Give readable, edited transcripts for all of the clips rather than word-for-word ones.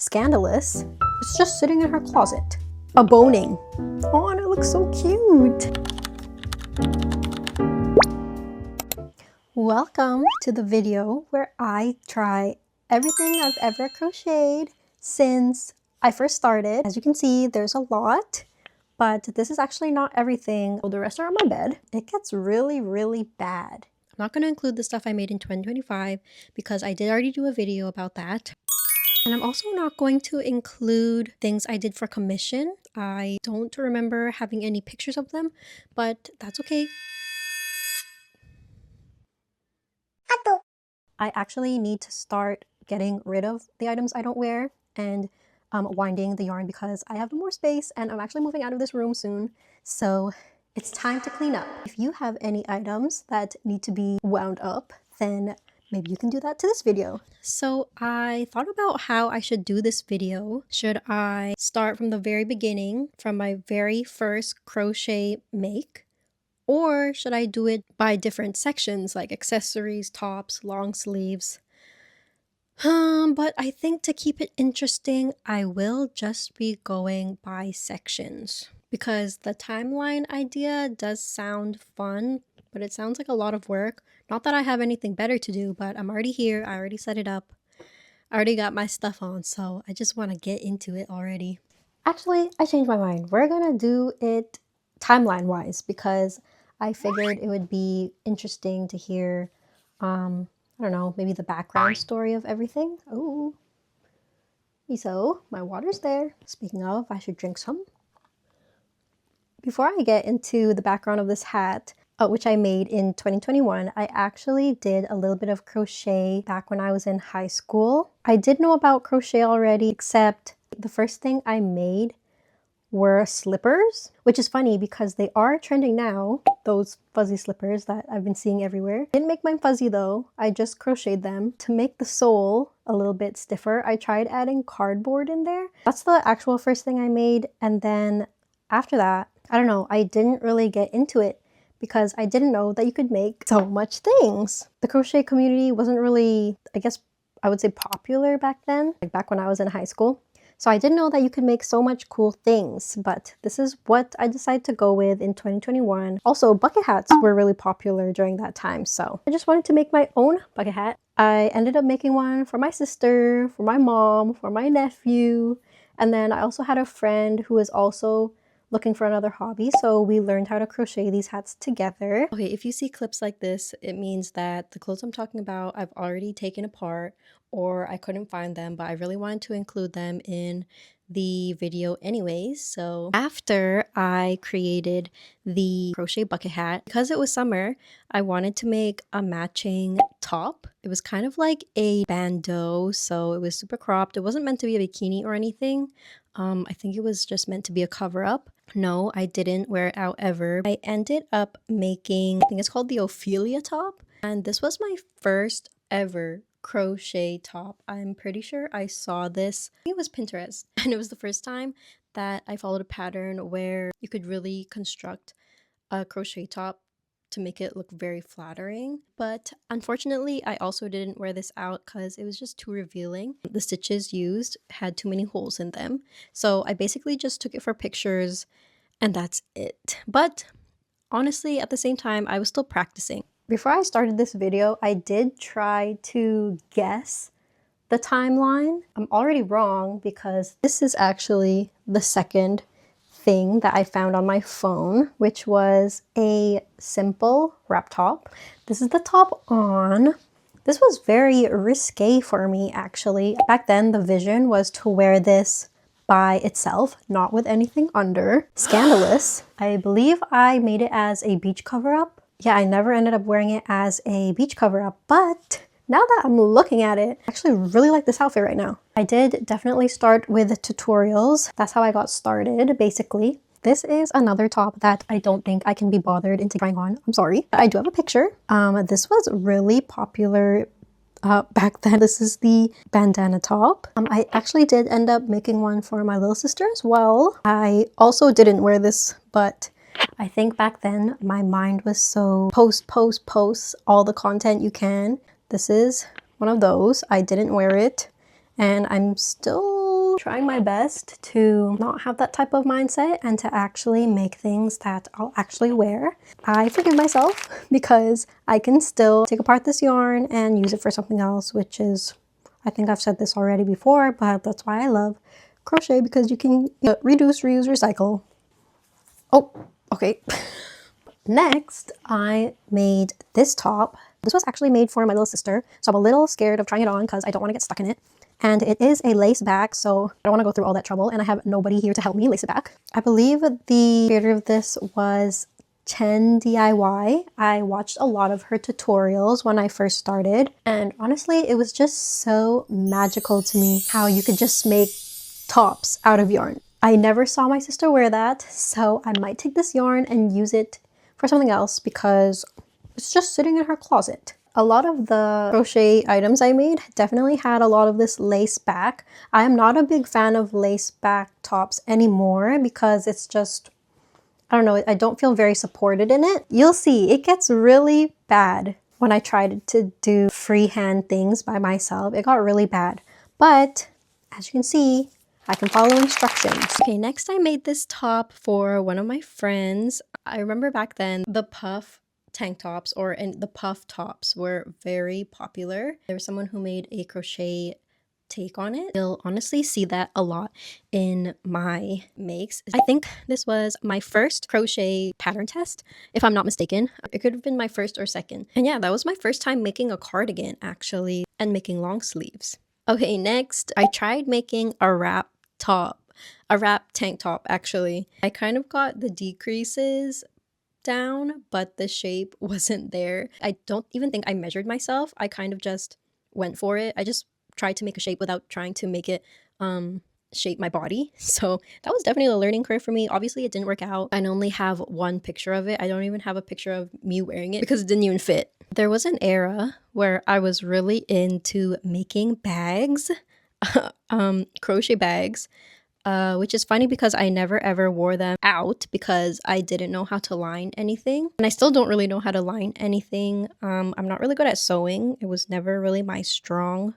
scandalous. It's just sitting in her closet. A boning. Oh, and it looks so cute. Welcome to the video where I try everything I've ever crocheted since I first started. As you can see, there's a lot, but this is actually not everything. The rest are on my bed. It gets really, really bad. I'm not going to include the stuff I made in 2025 because I did already do a video about that. And I'm also not going to include things I did for commission. I don't remember having any pictures of them, but that's okay. I actually need to start getting rid of the items I don't wear and winding the yarn because I have more space and I'm actually moving out of this room soon. So it's time to clean up. If you have any items that need to be wound up, then maybe you can do that to this video. So I thought about how I should do this video. Should I start from the very beginning, from my very first crochet make? Or should I do it by different sections like accessories, tops, long sleeves? But I think to keep it interesting, I will just be going by sections. Because the timeline idea does sound fun, but it sounds like a lot of work. Not that I have anything better to do, but I'm already here. I already set it up. I already got my stuff on, so I just want to get into it already. Actually, I changed my mind. We're gonna do it timeline-wise because I figured it would be interesting to hear, I don't know, maybe the background story of everything. Oh, so my water's there. Speaking of, I should drink some. Before I get into the background of this hat, which I made in 2021, I actually did a little bit of crochet back when I was in high school. I did know about crochet already, except the first thing I made were slippers, which is funny because they are trending now, those fuzzy slippers that I've been seeing everywhere. Didn't make mine fuzzy though, I just crocheted them. To make the sole a little bit stiffer, I tried adding cardboard in there. That's the actual first thing I made, and then after that, I don't know, I didn't really get into it because I didn't know that you could make so much things. The crochet community wasn't really, I guess I would say, popular back then, like back when I was in high school. So I didn't know that you could make so much cool things, but this is what I decided to go with in 2021. Also, bucket hats were really popular during that time, so I just wanted to make my own bucket hat. I ended up making one for my sister, for my mom, for my nephew, and then I also had a friend who was also looking for another hobby, so we learned how to crochet these hats together. Okay, if you see clips like this, it means that the clothes I'm talking about I've already taken apart, or I couldn't find them, but I really wanted to include them in the video anyways. So after I created the crochet bucket hat, because it was summer, I wanted to make a matching top. It was kind of like a bandeau, so it was super cropped. It wasn't meant to be a bikini or anything. I think it was just meant to be a cover-up. No, I didn't wear it out ever. I ended up making, I think it's called the Ophelia top, and this was my first ever crochet top. I'm pretty sure I saw this, I think it was Pinterest, and it was the first time that I followed a pattern where you could really construct a crochet top to make it look very flattering. But unfortunately, I also didn't wear this out because it was just too revealing. The stitches used had too many holes in them, so I basically just took it for pictures and that's it. But honestly, at the same time, I was still practicing. Before I started this video, I did try to guess the timeline. I'm already wrong because this is actually the second thing that I found on my phone, which was a simple wrap top. This is the top on. This was very risque for me actually. Back then the vision was to wear this by itself, not with anything under. Scandalous. I believe I made it as a beach cover-up. Yeah, I never ended up wearing it as a beach cover-up, but now that I'm looking at it, I actually really like this outfit right now. I did definitely start with tutorials. That's how I got started, basically. This is another top that I don't think I can be bothered into trying on. I'm sorry. I do have a picture. This was really popular back then. This is the bandana top. I actually did end up making one for my little sister as well. I also didn't wear this, but I think back then my mind was so post all the content you can. This is one of those. I didn't wear it and I'm still trying my best to not have that type of mindset and to actually make things that I'll actually wear. I forgive myself because I can still take apart this yarn and use it for something else, which is, I think I've said this already before, but that's why I love crochet, because you can reduce, reuse, recycle. Oh, okay. Next, I made this top. This was actually made for my little sister, so I'm a little scared of trying it on because I don't want to get stuck in it. And it is a lace back, so I don't want to go through all that trouble, and I have nobody here to help me lace it back. I believe the creator of this was Chen DIY. I watched a lot of her tutorials when I first started, and honestly, it was just so magical to me how you could just make tops out of yarn. I never saw my sister wear that, so I might take this yarn and use it for something else because it's just sitting in her closet. A lot of the crochet items I made definitely had a lot of this lace back. I am not a big fan of lace back tops anymore because it's just, I don't know, I don't feel very supported in it. You'll see, it gets really bad when I tried to do freehand things by myself. It got really bad. But as you can see, I can follow instructions. Okay, next I made this top for one of my friends. I remember back then the puff tank tops and the puff tops were very popular. There was someone who made a crochet take on it. You'll honestly see that a lot in my makes. I think this was my first crochet pattern test, if I'm not mistaken. It could have been my first or second. And yeah, that was my first time making a cardigan actually, and making long sleeves. Okay, next I tried making a wrap tank top actually. I kind of got the decreases down, but the shape wasn't there. I don't even think I measured myself. I kind of just went for it. I just tried to make a shape without trying to make it shape my body. So that was definitely a learning curve for me. Obviously it didn't work out. I only have one picture of it. I don't even have a picture of me wearing it because it didn't even fit. There was an era where I was really into making bags, crochet bags, which is funny because I never ever wore them out because I didn't know how to line anything. And I still don't really know how to line anything. I'm not really good at sewing. It was never really my strong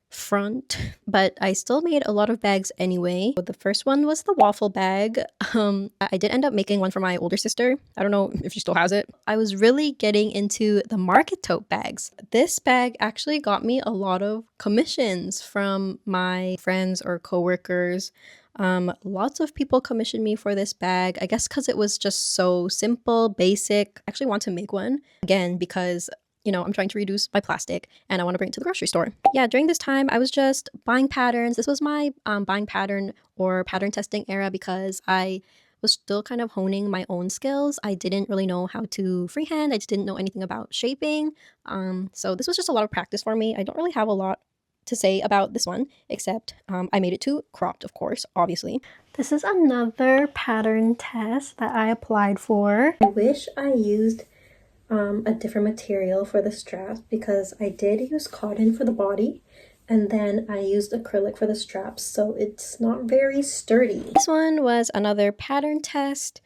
front, but I still made a lot of bags anyway. The first one was the waffle bag. I did end up making one for my older sister. I don't know if she still has it. I was really getting into the market tote bags. This bag actually got me a lot of commissions from my friends or coworkers. Lots of people commissioned me for this bag, I guess because it was just so simple, basic. I actually want to make one again because, you know, I'm trying to reduce my plastic and I want to bring it to the grocery store. Yeah, during this time, I was just buying patterns. This was my buying pattern or pattern testing era because I was still kind of honing my own skills. I didn't really know how to freehand. I just didn't know anything about shaping. So this was just a lot of practice for me. I don't really have a lot to say about this one, except I made it too cropped, of course, obviously. This is another pattern test that I applied for. I wish I used a different material for the straps because I did use cotton for the body and then I used acrylic for the straps, so it's not very sturdy. This one was another pattern test.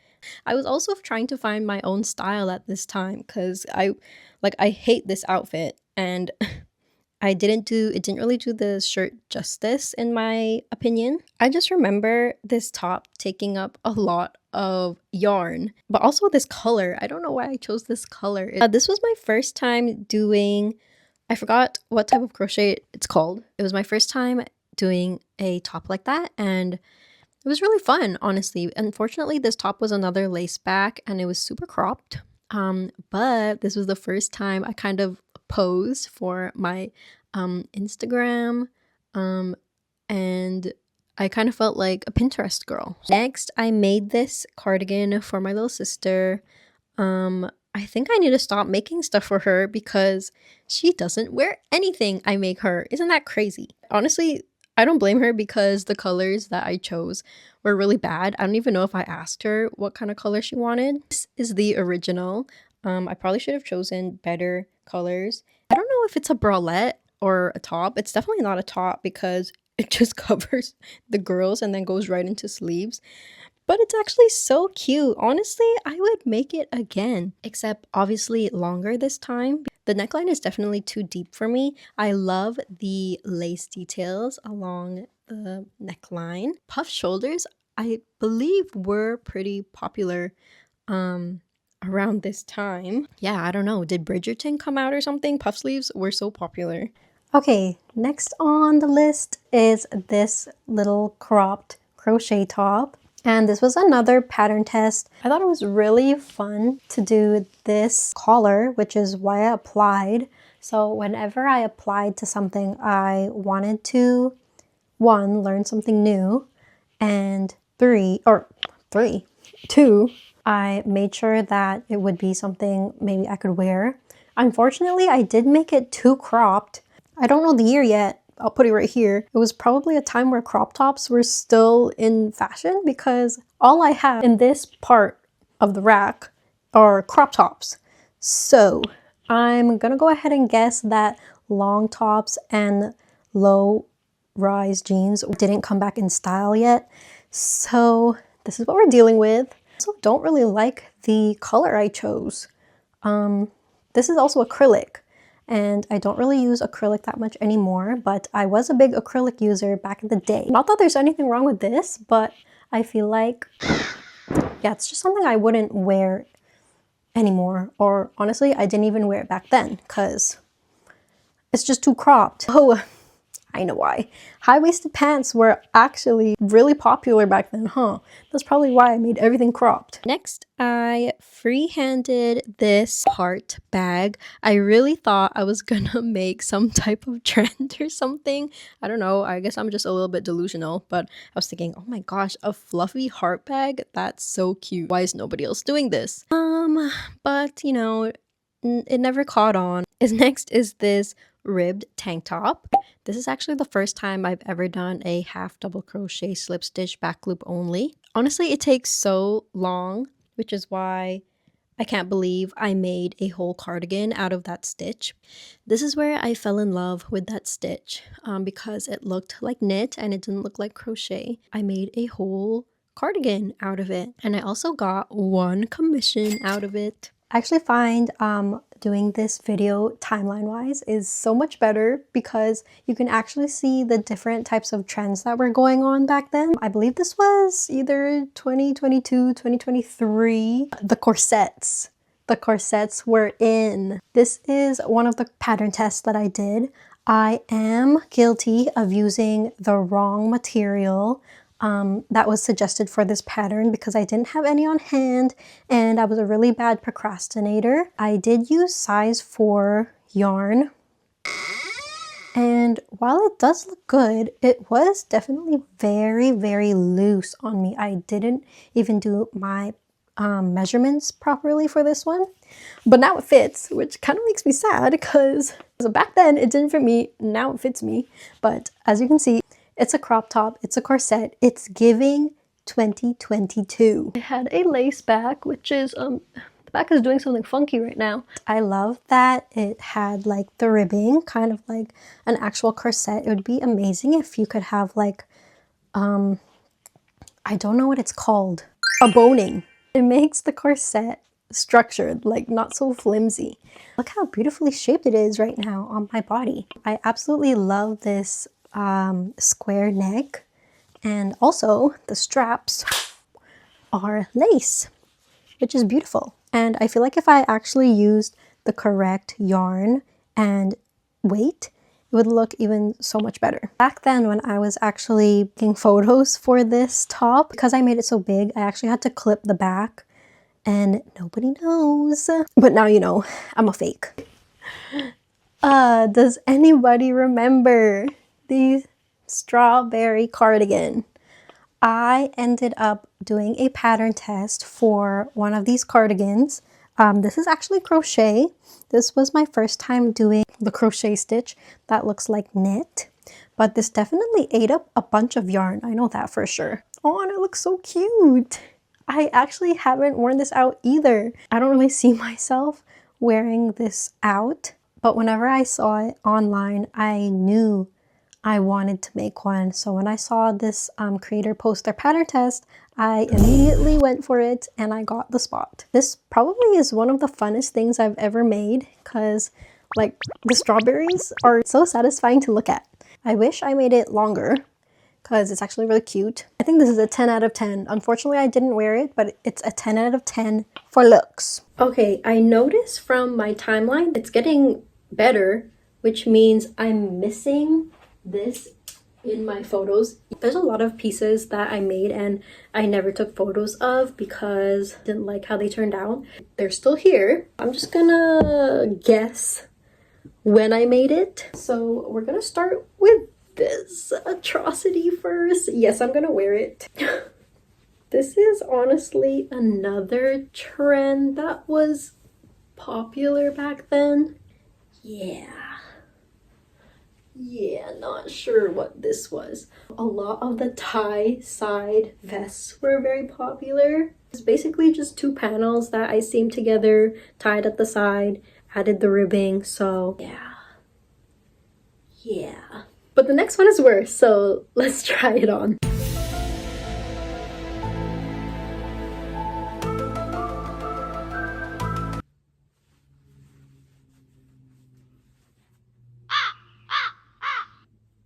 I was also trying to find my own style at this time because I hate this outfit and it didn't really do the shirt justice in my opinion. I just remember this top taking up a lot of yarn, but also this color. I don't know why I chose this color. This was my first time doing, I forgot what type of crochet it's called. It was my first time doing a top like that and it was really fun, honestly. Unfortunately, this top was another lace back and it was super cropped. But this was the first time I kind of posed for my Instagram, and I kind of felt like a Pinterest girl. Next, I made this cardigan for my little sister. I think I need to stop making stuff for her because she doesn't wear anything I make her. Isn't that crazy? Honestly, I don't blame her because the colors that I chose were really bad. I don't even know if I asked her what kind of color she wanted. This is the original. I probably should have chosen better colors. I don't know if it's a bralette or a top. It's definitely not a top because it just covers the girls and then goes right into sleeves. But it's actually so cute. Honestly, I would make it again, except obviously longer this time. The neckline is definitely too deep for me. I love the lace details along the neckline. Puff shoulders, I believe, were pretty popular around this time. Yeah, I don't know. Did Bridgerton come out or something? Puff sleeves were so popular. Okay, next on the list is this little cropped crochet top. And this was another pattern test. I thought it was really fun to do this collar, which is why I applied. So whenever I applied to something, I wanted to, one, learn something new, and two, I made sure that it would be something maybe I could wear. Unfortunately, I did make it too cropped. I don't know the year yet. I'll put it right here. It was probably a time where crop tops were still in fashion because all I have in this part of the rack are crop tops. So I'm gonna go ahead and guess that long tops and low rise jeans didn't come back in style yet. So this is what we're dealing with. I also don't really like the color I chose. This is also acrylic. And I don't really use acrylic that much anymore, but I was a big acrylic user back in the day. Not that there's anything wrong with this, but I feel like, yeah, it's just something I wouldn't wear anymore. Or honestly, I didn't even wear it back then because it's just too cropped. Oh, I know why. High-waisted pants were actually really popular back then, huh? That's probably why I made everything cropped. Next, I free-handed this heart bag. I really thought I was gonna make some type of trend or something. I don't know, I guess I'm just a little bit delusional, but I was thinking, oh my gosh, a fluffy heart bag? That's so cute. Why is nobody else doing this? But you know, it never caught on. Next is this ribbed tank top. This is actually the first time I've ever done a half double crochet slip stitch back loop only. Honestly, it takes so long, which is why I can't believe I made a whole cardigan out of that stitch. This is where I fell in love with that stitch because it looked like knit and it didn't look like crochet. I made a whole cardigan out of it, and I also got one commission out of it. I actually find doing this video timeline-wise is so much better because you can actually see the different types of trends that were going on back then. I believe this was either 2022, 2023. The corsets. The corsets were in. This is one of the pattern tests that I did. I am guilty of using the wrong material that was suggested for this pattern because I didn't have any on hand and I was a really bad procrastinator. I did use size 4 yarn, and while it does look good, it was definitely very, very loose on me. I didn't even do my measurements properly for this one, but now it fits, which kind of makes me sad because back then it didn't fit me, now it fits me. But as you can see, it's a crop top, it's a corset, it's giving 2022. It had a lace back, which is, the back is doing something funky right now. I love that it had like the ribbing, kind of like an actual corset. It would be amazing if you could have like, I don't know what it's called, a boning. It makes the corset structured, like not so flimsy. Look how beautifully shaped it is right now on my body. I absolutely love this square neck, and also the straps are lace, which is beautiful. And I feel like if I actually used the correct yarn and weight, it would look even so much better. Back then when I was actually taking photos for this top, because I made it so big, I actually had to clip the back and nobody knows. But now you know, I'm a fake. Does anybody remember the strawberry cardigan? I ended up doing a pattern test for one of these cardigans. This is actually crochet. This was my first time doing the crochet stitch that looks like knit, but this definitely ate up a bunch of yarn. I know that for sure. Oh, and it looks so cute. I actually haven't worn this out either. I don't really see myself wearing this out, but whenever I saw it online, I knew I wanted to make one. So when I saw this creator post their pattern test, I immediately went for it and I got the spot. This probably is one of the funnest things I've ever made because like the strawberries are so satisfying to look at. I wish I made it longer because it's actually really cute. I think this is a 10 out of 10. Unfortunately, I didn't wear it, but it's a 10 out of 10 for looks. Okay, I noticed from my timeline it's getting better, which means I'm missing this in my photos. There's a lot of pieces that I made and I never took photos of because I didn't like how they turned out. They're still here. I'm just gonna guess when I made it. So we're gonna start with this atrocity first. Yes, I'm gonna wear it. This is honestly another trend that was popular back then. Yeah, not sure what this was. A lot of the tie side vests were very popular. It's basically just two panels that I seamed together, tied at the side, added the ribbing, so yeah. But the next one is worse, so let's try it on.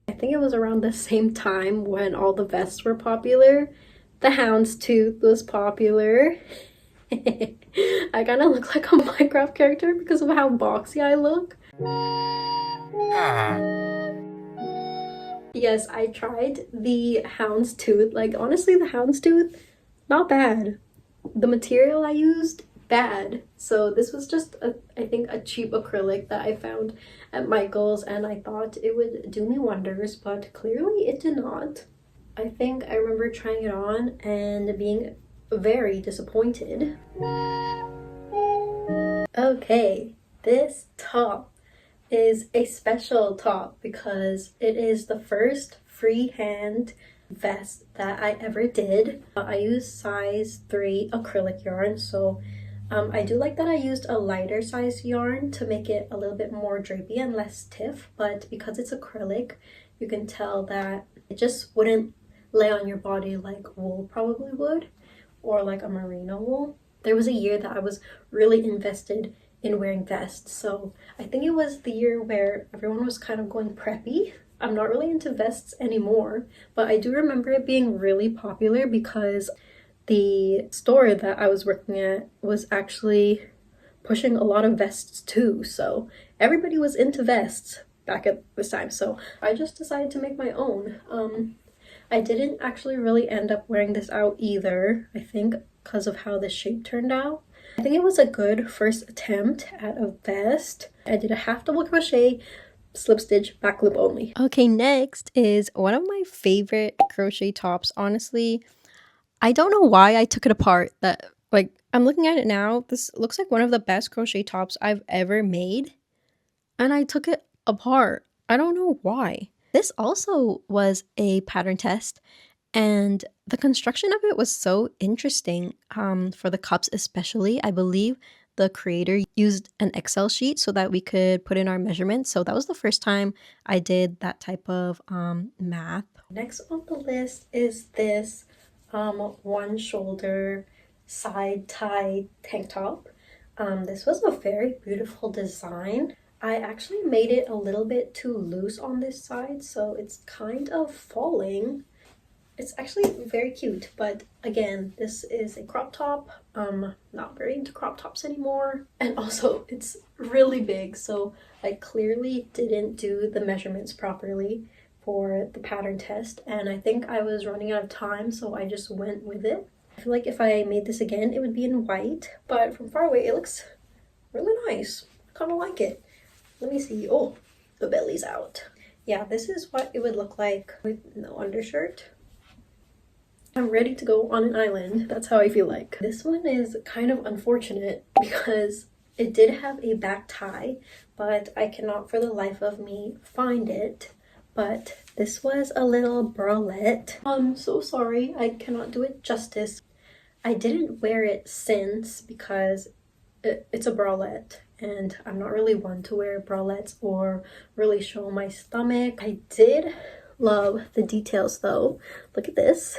I think it was around the same time when all the vests were popular. The houndstooth was popular. I kind of look like a Minecraft character because of how boxy I look. Yes, I tried the houndstooth. Like, honestly, the houndstooth, not bad. The material I used, bad. So this was just I think a cheap acrylic that I found at Michael's, and I thought it would do me wonders, but clearly it did not. I think I remember trying it on and being very disappointed. Okay, this top is a special top because it is the first freehand vest that I ever did. I used size 3 acrylic yarn, so I do like that I used a lighter size yarn to make it a little bit more drapey and less stiff, but because it's acrylic, you can tell that it just wouldn't lay on your body like wool probably would, or like a merino wool. There was a year that I was really invested in wearing vests, so I think it was the year where everyone was kind of going preppy. I'm not really into vests anymore, but I do remember it being really popular because the store that I was working at was actually pushing a lot of vests too, so everybody was into vests back at this time, so I just decided to make my own. I didn't actually really end up wearing this out either, I think because of how the shape turned out. I think it was a good first attempt at a vest. I did a half double crochet, slip stitch, back loop only. Okay, next is one of my favorite crochet tops. Honestly, I don't know why I took it apart. Like, I'm looking at it now, this looks like one of the best crochet tops I've ever made, and I took it apart. I don't know why. This also was a pattern test, and the construction of it was so interesting. For the cups especially, I believe the creator used an Excel sheet so that we could put in our measurements. So that was the first time I did that type of math. Next on the list is this one shoulder side tie tank top. This was a very beautiful design. I actually made it a little bit too loose on this side, so it's kind of falling. It's actually very cute, but again, this is a crop top. Not very into crop tops anymore. And also, it's really big, so I clearly didn't do the measurements properly for the pattern test, and I think I was running out of time, so I just went with it. I feel like if I made this again, it would be in white, but from far away, it looks really nice. I kind of like it. Let me see. Oh, the belly's out. Yeah, this is what it would look like with no undershirt. I'm ready to go on an island. That's how I feel like. This one is kind of unfortunate because it did have a back tie, but I cannot for the life of me find it. But this was a little bralette. I'm so sorry, I cannot do it justice. I didn't wear it since because it's a bralette, and I'm not really one to wear bralettes or really show my stomach. I did love the details though. Look at this.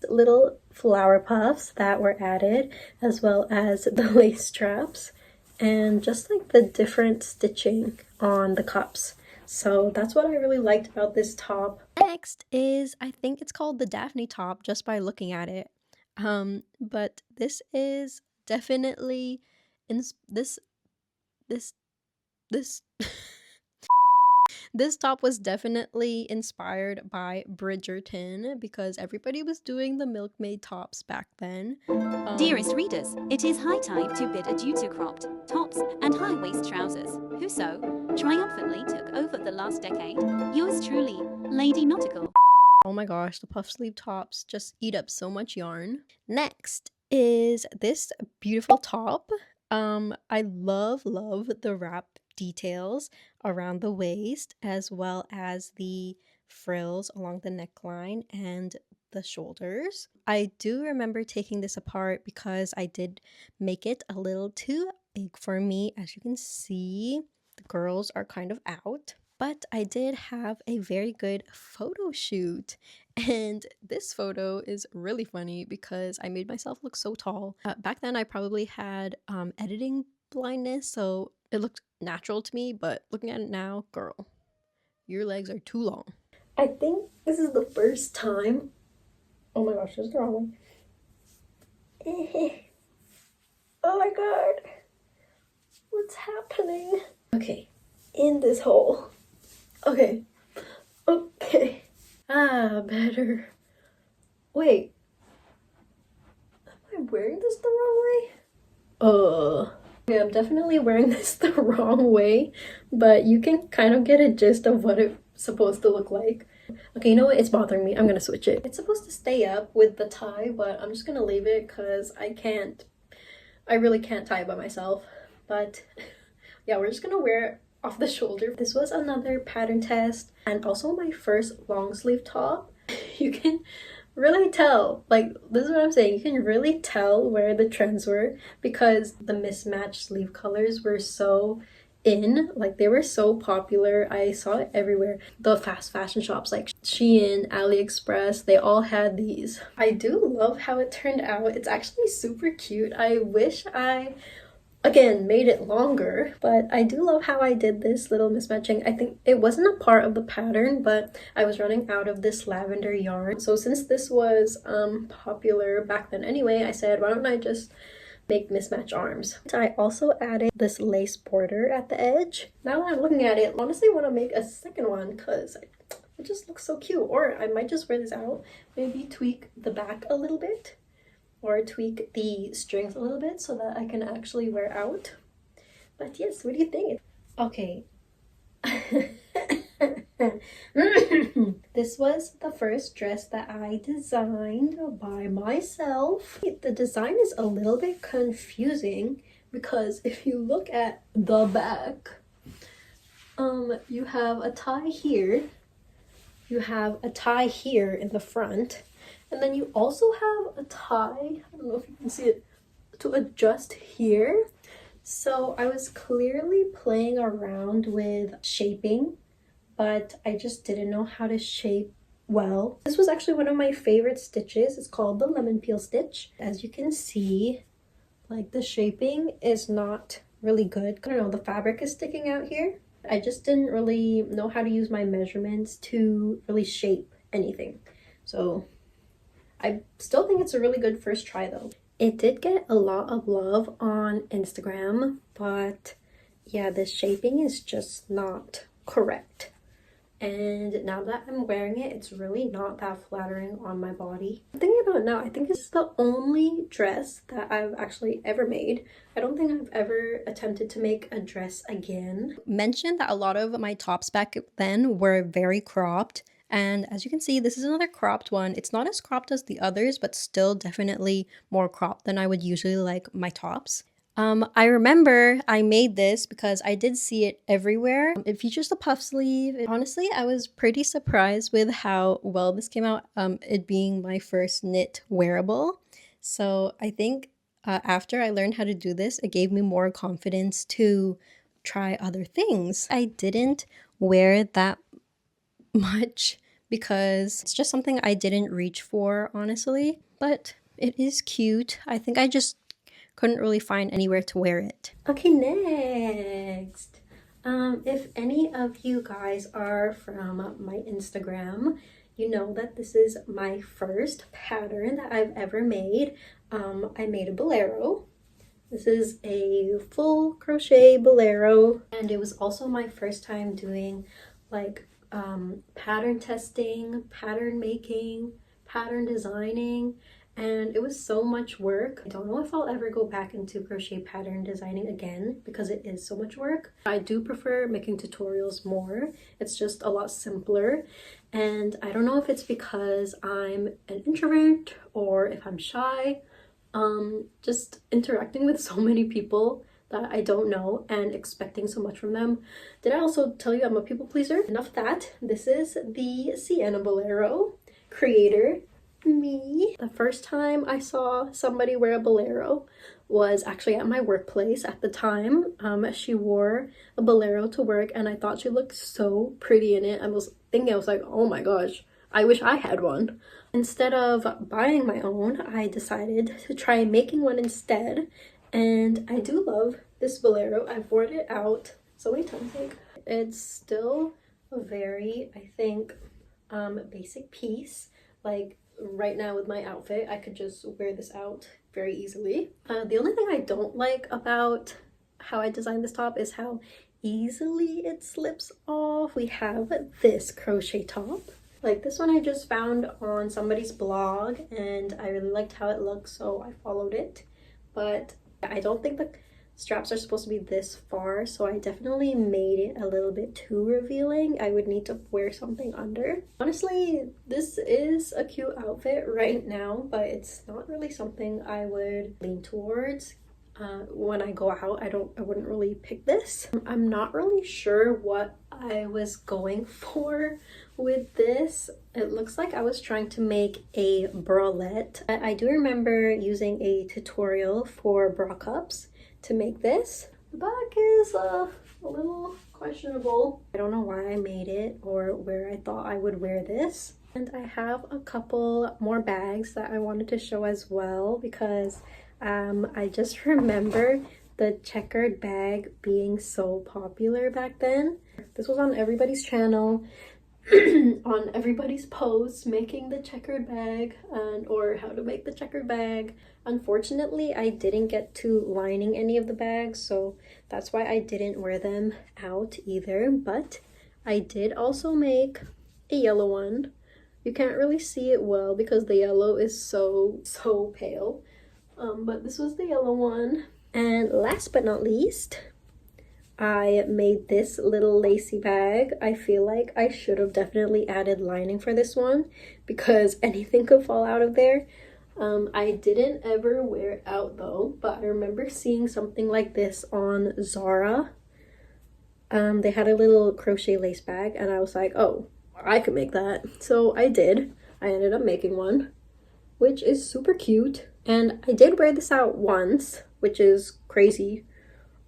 Little flower puffs that were added, as well as the lace straps, and just like the different stitching on the cups. So that's what I really liked about this top. Next is, I think it's called the Daphne top just by looking at it. But this is definitely in this this this top was definitely inspired by Bridgerton because everybody was doing the milkmaid tops back then. Dearest readers, it is high time to bid adieu to cropped tops and high-waist trousers, who so triumphantly took over the last decade. Yours truly, Lady Nautical. Oh my gosh, the puff sleeve tops just eat up so much yarn. Next is this beautiful top. I love the wrap details around the waist as well as the frills along the neckline and the shoulders. I do remember taking this apart because I did make it a little too big for me. As you can see, the girls are kind of out. But I did have a very good photo shoot. And this photo is really funny because I made myself look so tall. Back then, I probably had editing blindness, so it looked natural to me. But looking at it now, girl, your legs are too long. I think this is the first time. Oh my gosh, this is the wrong way. Oh my god. What's happening? Okay, in this hole. Okay. Okay. Better. Wait. Am I wearing this the wrong way? Okay, I'm definitely wearing this the wrong way, but you can kind of get a gist of what it's supposed to look like. Okay, you know what? It's bothering me. I'm gonna switch it. It's supposed to stay up with the tie, but I'm just gonna leave it because I really can't tie it by myself. But yeah, we're just gonna wear it off the shoulder. This was another pattern test and also my first long sleeve top. You can really tell, like, this is what I'm saying, you can really tell where the trends were because the mismatched sleeve colors were so in, like they were so popular. I saw it everywhere. The fast fashion shops like Shein, AliExpress, they all had these. I do love how it turned out. It's actually super cute. I wish I again made it longer, but I do love how I did this little mismatching. I think it wasn't a part of the pattern, but I was running out of this lavender yarn, so since this was popular back then anyway, I said why don't I just make mismatch arms. I also added this lace border at the edge. Now that I'm looking at it, I honestly want to make a second one because it just looks so cute. Or I might just wear this out, maybe tweak the back a little bit or tweak the strings a little bit so that I can actually wear out. But yes, what do you think? Okay. This was the first dress that I designed by myself. The design is a little bit confusing because if you look at the back, you have a tie here, you have a tie here in the front, and then you also have a tie, I don't know if you can see it, to adjust here. So I was clearly playing around with shaping, but I just didn't know how to shape well. This was actually one of my favorite stitches. It's called the lemon peel stitch. As you can see, like the shaping is not really good. I don't know, the fabric is sticking out here. I just didn't really know how to use my measurements to really shape anything. So I still think it's a really good first try though. It did get a lot of love on Instagram, but yeah, the shaping is just not correct. And now that I'm wearing it, it's really not that flattering on my body. I'm thinking about it now, I think it's the only dress that I've actually ever made. I don't think I've ever attempted to make a dress again. Mentioned that a lot of my tops back then were very cropped. And as you can see, this is another cropped one. It's not as cropped as the others, but still definitely more cropped than I would usually like my tops. I remember I made this because I did see it everywhere. It features the puff sleeve. Honestly, I was pretty surprised with how well this came out, it being my first knit wearable. So I think after I learned how to do this, it gave me more confidence to try other things. I didn't wear that much because it's just something I didn't reach for, honestly. But it is cute. I think I just couldn't really find anywhere to wear it. Okay, next. If any of you guys are from my Instagram, you know that this is my first pattern that I've ever made. I made a bolero. This is a full crochet bolero, and it was also my first time doing like pattern testing, pattern making, pattern designing, and it was so much work. I don't know if I'll ever go back into crochet pattern designing again because it is so much work. I do prefer making tutorials more. It's just a lot simpler, and I don't know if it's because I'm an introvert or if I'm shy. Just interacting with so many people that I don't know and expecting so much from them. Did I also tell you I'm a people pleaser? Enough of that. This is the Sienna Bolero creator, me. The first time I saw somebody wear a bolero was actually at my workplace. At the time, she wore a bolero to work and I thought she looked so pretty in it. I was like, oh my gosh, I wish I had one. Instead of buying my own, I decided to try making one instead, and I do love this bolero. I've worn it out so many times. It's still a very, I think, basic piece. Like right now with my outfit, I could just wear this out very easily. The only thing I don't like about how I designed this top is how easily it slips off. We have this crochet top. Like this one I just found on somebody's blog and I really liked how it looked, so I followed it. But I don't think the straps are supposed to be this far, so I definitely made it a little bit too revealing. I would need to wear something under. Honestly, this is a cute outfit right now, but it's not really something I would lean towards. When I go out, I wouldn't really pick this. I'm not really sure what I was going for with this. It looks like I was trying to make a bralette. I do remember using a tutorial for bra cups to make this. The back is a little questionable. I don't know why I made it or where I thought I would wear this. And I have a couple more bags that I wanted to show as well because I just remember the checkered bag being so popular back then. This was on everybody's channel, on everybody's posts, making the checkered bag or how to make the checkered bag. Unfortunately, I didn't get to lining any of the bags, so that's why I didn't wear them out either. But I did also make a yellow one. You can't really see it well because the yellow is so pale. But this was the yellow one. And last but not least, I made this little lacy bag. I feel like I should have definitely added lining for this one because anything could fall out of there. I didn't ever wear it out though, but I remember seeing something like this on Zara. They had a little crochet lace bag and I was like, oh, I could make that. So I did. I ended up making one, which is super cute. And I did wear this out once, which is crazy.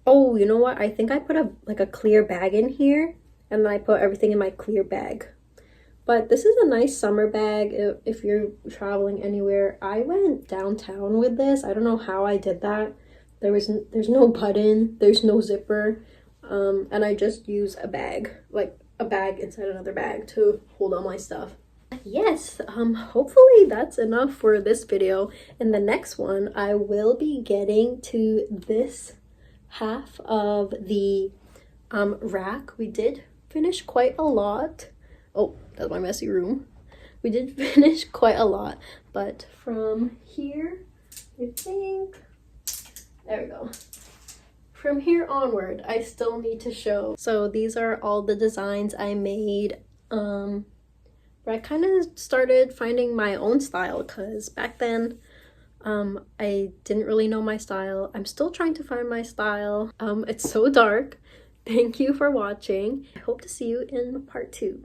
Oh, you know what? I think I put a clear bag in here and then I put everything in my clear bag. But this is a nice summer bag if you're traveling anywhere. I went downtown with this. I don't know how I did that. There's no button, there's no zipper, and I just use a bag, like a bag inside another bag to hold all my stuff. Yes, hopefully that's enough for this video. In the next one, I will be getting to this half of the rack. We did finish quite a lot. Oh, that's my messy room. We did finish quite a lot, but from here, I think, there we go. From here onward, I still need to show. So these are all the designs I made. But I kind of started finding my own style because back then I didn't really know my style. I'm still trying to find my style. It's so dark. Thank you for watching. I hope to see you in part 2.